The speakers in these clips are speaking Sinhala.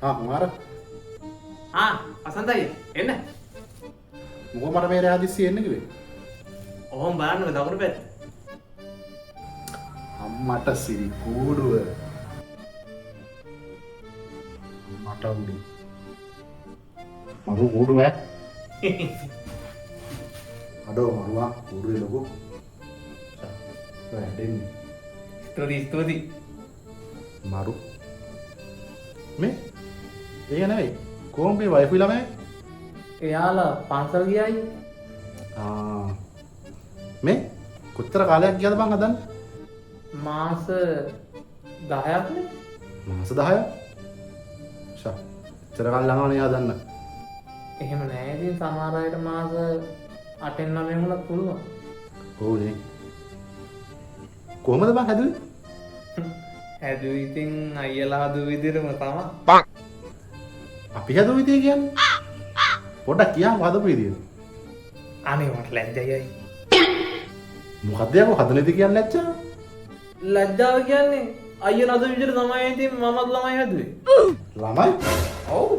මාර අසන්තයි එන්න. මොකෝ මට මේ රාදිස්සි එන්න කිව්වේ? ඔහොම බලන්න දකුණු පැත්ත. අම්මට සිරි කූඩුව. මට උඩි. මරු කූඩුව ඈ. අඩෝ මරුවා කූඩුවේ ලොකු. වැඩෙන්නේ. ස්තුති. මරු. මේ ඒක නෙවෙයි. කොම්බේ වයිෆ් ළමයි. එයාලා පන්සල් ගියායි. මේ කොච්චර කාලයක් ගියාද බං හදන්න? මාස 10ක් නේ. මාස 10ක්. ෂා. කොච්චර කාල ළඟවනේ හදන්න. එහෙම නෑ ඉතින් සමහර අයට මාස 8න් 9න් වුණත් පුළුවන්. ඔව් නේ. කොහමද බං හැදුවේ? හැදුවේ ඉතින් අයියලා හදු විදිහටම තමයි. අපි හදු විදිය කියන්නේ? පොඩ්ඩක් කියන්න හදපු විදිය. අනේ මට ලැජ්ජයි. මොකද්ද යකෝ හදන විදිය කියන්නේ ලැජ්ජා? ලැජ්ජාව කියන්නේ අයියලා හදු විදිහට තමයි ඉතින් මමත් ළමයි හැදුවේ. ළමයි? ඔව්.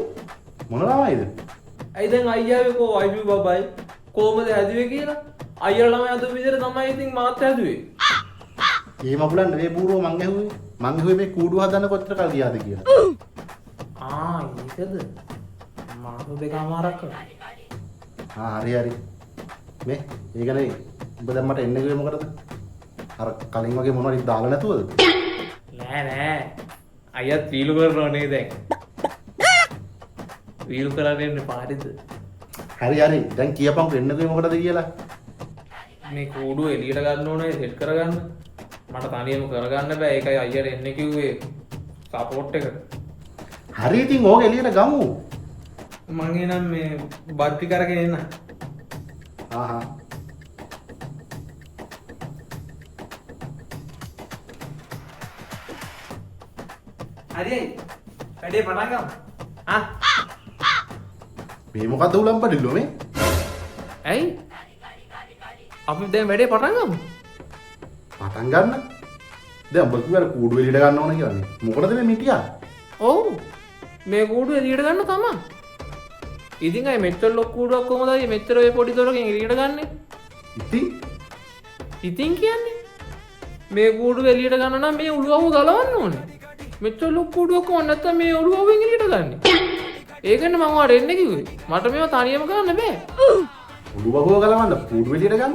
මොන ළමයිද? ඇයි දැන් අයියාගේ කෝ අයිබි බබයි කොහමද හැදුවේ කියලා අයියලා ළමයි හදු විදිහට තමයි ඉතින් මාත් හැදුවේ. ඒ මගුලන් නෙවෙයි බූරෝ මං ඇහුවේ. මං ඇහුවේ මේ කූඩුව හදන්න කොච්චර කල් ගියාද කියලා. ඒකද? මාස දෙකමාරක් කරා. හරි. මේ ඒක නෙවෙයි. ඔබ දැන් මට එන්න ගියේ මොකටද? අර කලින් වගේ මොනවද දාලා නැතුවද? නෑ. අයියත් වීලු කරනවා නේ දැන්. වීලු කරලා එන්නේ පාටිද? හරි. දැන් කියපන්කො එන්න ගියේ මොකටද කියලා. මේ කූඩුව එළියට ගන්න ඕනේ සෙට් කරගන්න. මට තනියම කරගන්න බෑ. ඒකයි අයියට එන්න කිව්වේ සපෝට් එක. හරි ඉතින් ඕක එළියට ගමු. මං එනම් මේ බඩ්ටි කරගෙන එන්න. හරි. වැඩේ පටන් ගමු. මේ මොකද්ද උලම් බඩිලෝ මේ? ඇයි? අපි දැන් වැඩේ පටන් ගමු. පටන් ගන්න. දැන් ඔබ කිව්වා කූඩුව එළියට ගන්න ඕන කියලා. මොකටද මේ මිටියා? ඔව්. මේ කූඩුව එළියට ගන්න තමයි. ඉතින් අය මෙච්චර ලොකු කූඩුවක් කොහමද අය මෙච්චර ඔය පොඩි දොරකින් එළියට ගන්නෙ? ඉතින් කියන්නේ මේ කූඩුව එළියට ගන්න නම් මේ උළුවව ගලවන්න ඕනේ. මෙච්චර ලොකු කූඩුවක් කොහොමද නැත්තම් මේ උළුවවෙන් එළියට ගන්නෙ? ඒකනේ මම ඔයාලට එන්න කිව්වේ. මට මේවා තනියම කරන්න බෑ. උළුවව ගලවන්න කූඩුව එළියට ගන්න?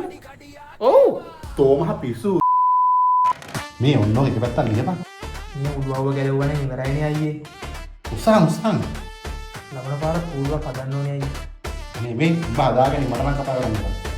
ඔව්. තෝමහ පිස්සු. මේ ඔන්නෝ එක පැත්තක් නියපන්. මේ උළුවව ගැලවුවා නම් ඉවරයිනේ අයියේ. උසන්. ලබන පාර කූඩුවක් හදන්න ඕනේ අයියේ. මේ බාදාගෙන මට නම් කතා කරන්න බෑ.